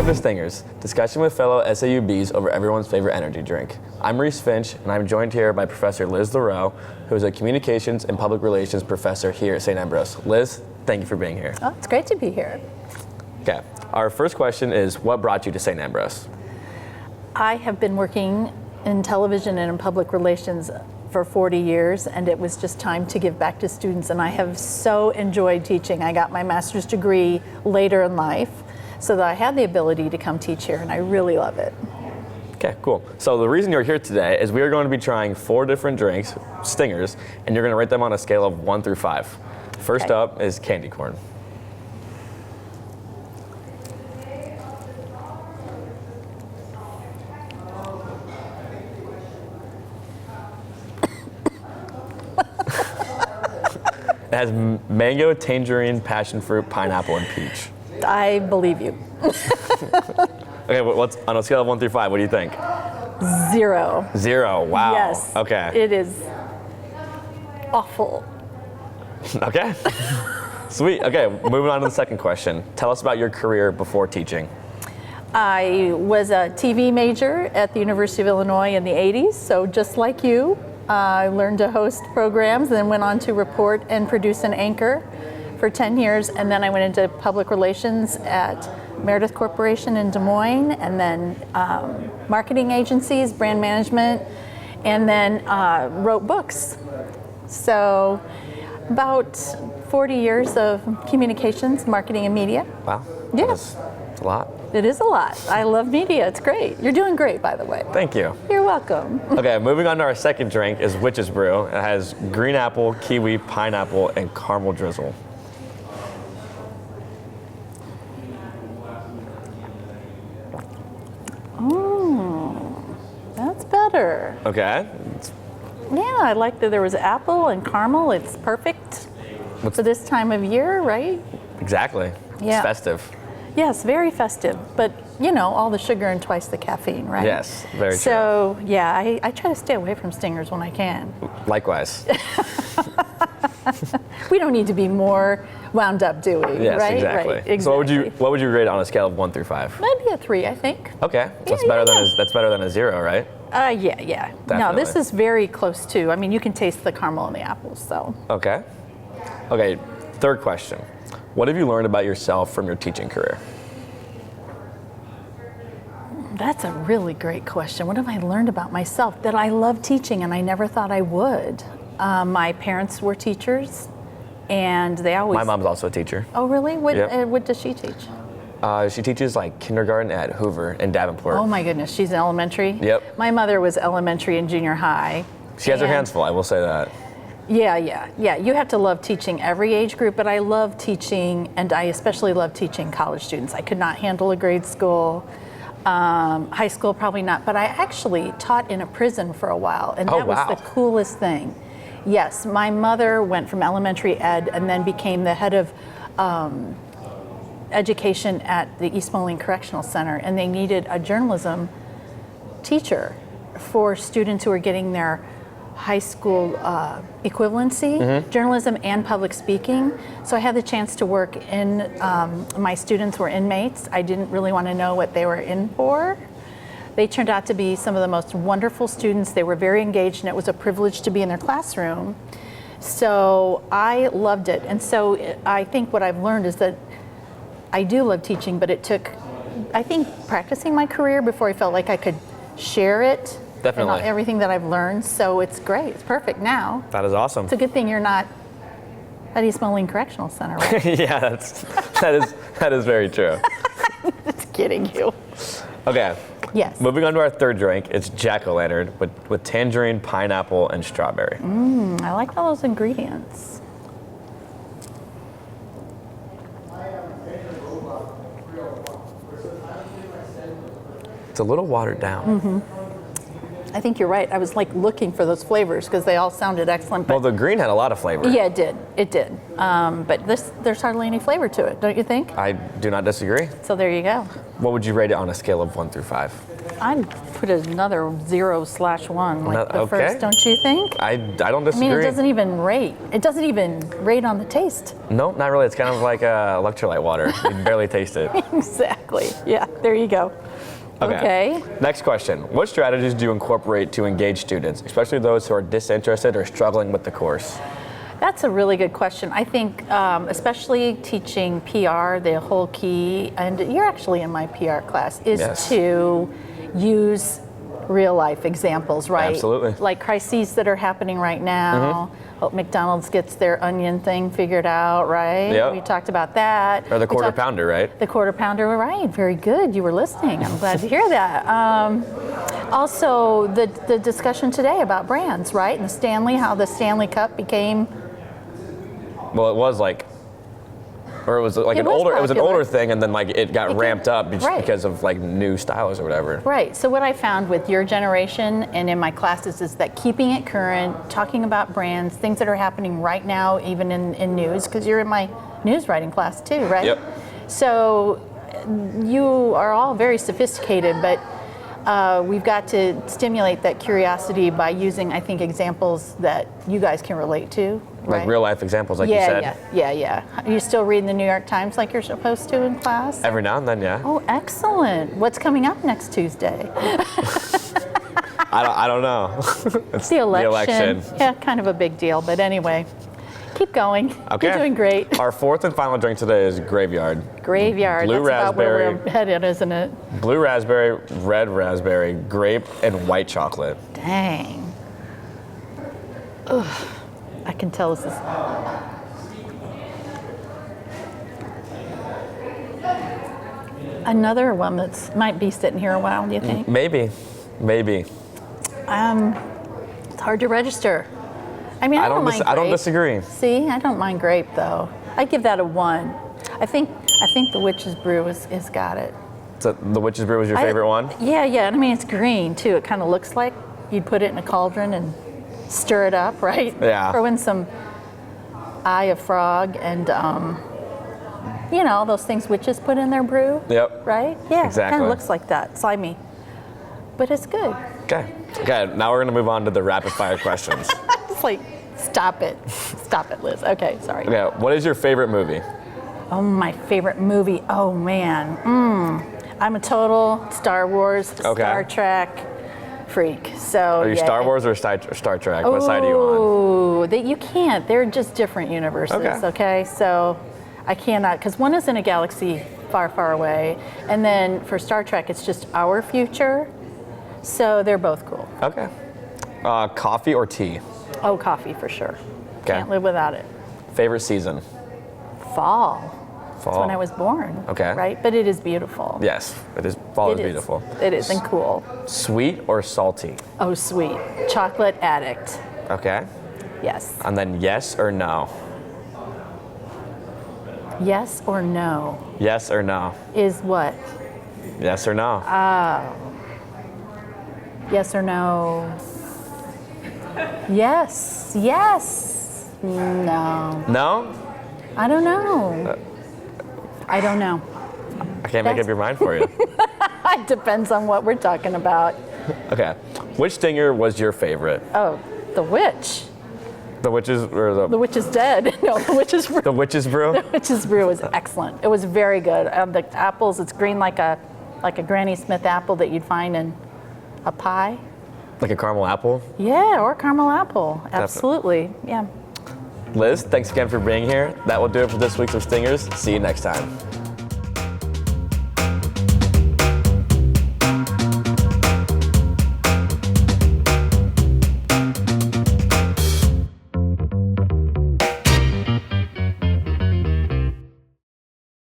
Welcome to Stingers, discussion with fellow SAUBs over everyone's favorite energy drink. I'm Reese Finch, and I'm joined here by Professor Liz Lareau, who is a communications and public relations professor here at St. Ambrose. Liz, thank you for being here. Oh, it's great to be here. Okay, our first question is, what brought you to St. Ambrose? I have been working in television and in public relations for 40 years, and it was just time to give back to students, and I have so enjoyed teaching. I got my master's degree later in life, so that I had the ability to come teach here, and I really love it. Okay, cool. So the reason you're here today is we are going to be trying 4 different drinks, Stingers, and you're going to rate them on a scale of 1 through 5. First up is candy corn. It has mango, tangerine, passion fruit, pineapple, and peach. I believe you. Okay, what's on a scale of 1 through 5? What do you think? 0. 0. Wow. Yes. Okay. It is awful. Okay. Sweet. Okay, moving on to the second question. Tell us about your career before teaching. I was a TV major at the University of Illinois in the 80s, so just like you, I learned to host programs, then went on to report and produce an anchor for 10 years, and then I went into public relations at Meredith Corporation in Des Moines, and then marketing agencies, brand management, and then wrote books. So about 40 years of communications, marketing, and media. Wow. Yeah. That's a lot. It is a lot. I love media. It's great. You're doing great, by the way. Thank you. You're welcome. Okay, moving on to our second drink is Witch's Brew. It has green apple, kiwi, pineapple, and caramel drizzle. That's better. Okay. Yeah, I like that there was apple and caramel. It's perfect for this time of year, right? Exactly. Yeah. It's festive. Yes, very festive, but you know, all the sugar and twice the caffeine, right? Yes, very true. So, yeah, I try to stay away from Stingers when I can. Likewise. We don't need to be more wound up, do we? Yes, right? exactly. Right, exactly. So what would you rate on a scale of 1 through 5? Maybe a 3, I think. Okay, so that's better than a 0, right? Yeah. Definitely. No, this is very close to. I mean, you can taste the caramel and the apples, so. Okay. Okay, third question. What have you learned about yourself from your teaching career? That's a really great question. What have I learned about myself? That I love teaching, and I never thought I would. My parents were teachers, and they always. My mom's also a teacher. Oh, really? What, Yep. what does she teach? She teaches like kindergarten at Hoover in Davenport. Oh my goodness, she's in elementary? Yep. My mother was elementary and junior high. She has her hands full, I will say that. Yeah. You have to love teaching every age group, but I love teaching, and I especially love teaching college students. I could not handle a grade school. High school, probably not, but I actually taught in a prison for a while, and that was the coolest thing. Yes, my mother went from elementary ed and then became the head of education at the East Moline Correctional Center, and they needed a journalism teacher for students who are getting their high school equivalency, journalism and public speaking. So I had the chance to work in, my students were inmates. I didn't really want to know what they were in for. They turned out to be some of the most wonderful students. They were very engaged, and it was a privilege to be in their classroom. So I loved it. And so I think what I've learned is that I do love teaching, but it took, I think, practicing my career before I felt like I could share it. Definitely. And everything that I've learned. So it's great. It's perfect now. That is awesome. It's a good thing you're not at East Moline Correctional Center, right? Yeah, that is very true. Just kidding you. Okay. Yes. Moving on to our third drink, it's Jack-o'-lantern with tangerine, pineapple, and strawberry. I like all those ingredients. It's a little watered down. I think you're right. I was like looking for those flavors because they all sounded excellent. Well, the green had a lot of flavor. Yeah, it did. It did. But there's hardly any flavor to it, don't you think? I do not disagree. So there you go. What would you rate it on a scale of 1 through 5? I'd put another 0/1, like the Okay. first, don't you think? I don't I disagree. mean, it doesn't even rate. It doesn't even rate on the taste. Nope, not really. It's kind of like electrolyte water. You barely taste it. Exactly. Yeah, there you go. Okay. Next question. What strategies do you incorporate to engage students, especially those who are disinterested or struggling with the course? That's a really good question. I think, especially teaching PR, the whole key, and you're actually in my PR class, is Yes. to use real life examples, right? Absolutely. Like crises that are happening right now. Hope McDonald's gets their onion thing figured out, right? Yep. We talked about that. Or the We quarter talked- pounder, right? The quarter pounder, right? Very good. You were listening. I'm glad to hear that. Also, the discussion today about brands, right? And the Stanley, how the Stanley Cup became. Well, it was like, or it was like It an was older, it was an popular. older thing, and then like it got ramped up just right. because of like new styles or whatever. Right. So what I found with your generation and in my classes is that keeping it current, talking about brands, things that are happening right now, even in news, because you're in my news writing class too, right? Yep. So you are all very sophisticated, but we've got to stimulate that curiosity by using, I think, examples that you guys can relate to. Like right? real life examples, like you said. Yeah. Are you still reading the New York Times like you're supposed to in class? Every now and then, yeah. Oh, excellent. What's coming up next Tuesday? I don't know. It's The election. The election. Yeah, kind of a big deal, but anyway, keep going. Okay. You're doing great. Our fourth and final drink today is Graveyard. Graveyard. Blue That's about where raspberry. we're headed, isn't it? Blue raspberry, red raspberry, grape, and white chocolate. Dang. Ugh. I can tell this is. Another one that's might be sitting here a while, do you think? Maybe. It's hard to register. I mean, I don't mind I don't grape. disagree. See, I don't mind grape though. I give that a 1. I think the Witch's Brew is got it. So the Witch's Brew was your favorite one? Yeah, and I mean it's green too. It kind of looks like you'd put it in a cauldron and stir it up, right? Yeah. Throw in some eye of frog and all those things witches put in their brew. Yep. Right? Yeah. Exactly. Kind of looks like that, slimy, but it's good. Okay. Now we're gonna move on to the rapid fire questions. It's like stop it, Liz. Okay, sorry. Okay. What is your favorite movie? Oh, my favorite movie. Oh man, I'm a total Star Wars, Star Trek freak. So Are you Star Wars or Star Trek? What side are you on? Oh, you can't. They're just different universes. Okay, so I cannot, because one is in a galaxy far, far away, and then for Star Trek, it's just our future. So they're both cool. Okay. Coffee or tea? Oh, coffee for sure. Okay. Can't live without it. Favorite season? Fall. That's Fall. when I was born. Okay. Right, but it is beautiful. Yes, it is. Fall is beautiful. It is, and cool. Sweet or salty? Oh, sweet. Chocolate addict. Okay. Yes. And then yes or no? Yes or no Yes or no? is what? Yes or no? Yes or no? Yes. No. No? I don't know. I don't know. I can't make up your mind for you. It depends on what we're talking about. Okay. Which stinger was your favorite? Oh, the witch. The Witch's or The witch is dead. No, the witch's brew. the Witch's Brew? The witch's brew is excellent. It was very good. The apples, it's green like a Granny Smith apple that you'd find in a pie. Like a caramel apple? Yeah, or caramel apple. Absolutely. Yeah. Liz, thanks again for being here. That will do it for this week's of Stingers. See you next time.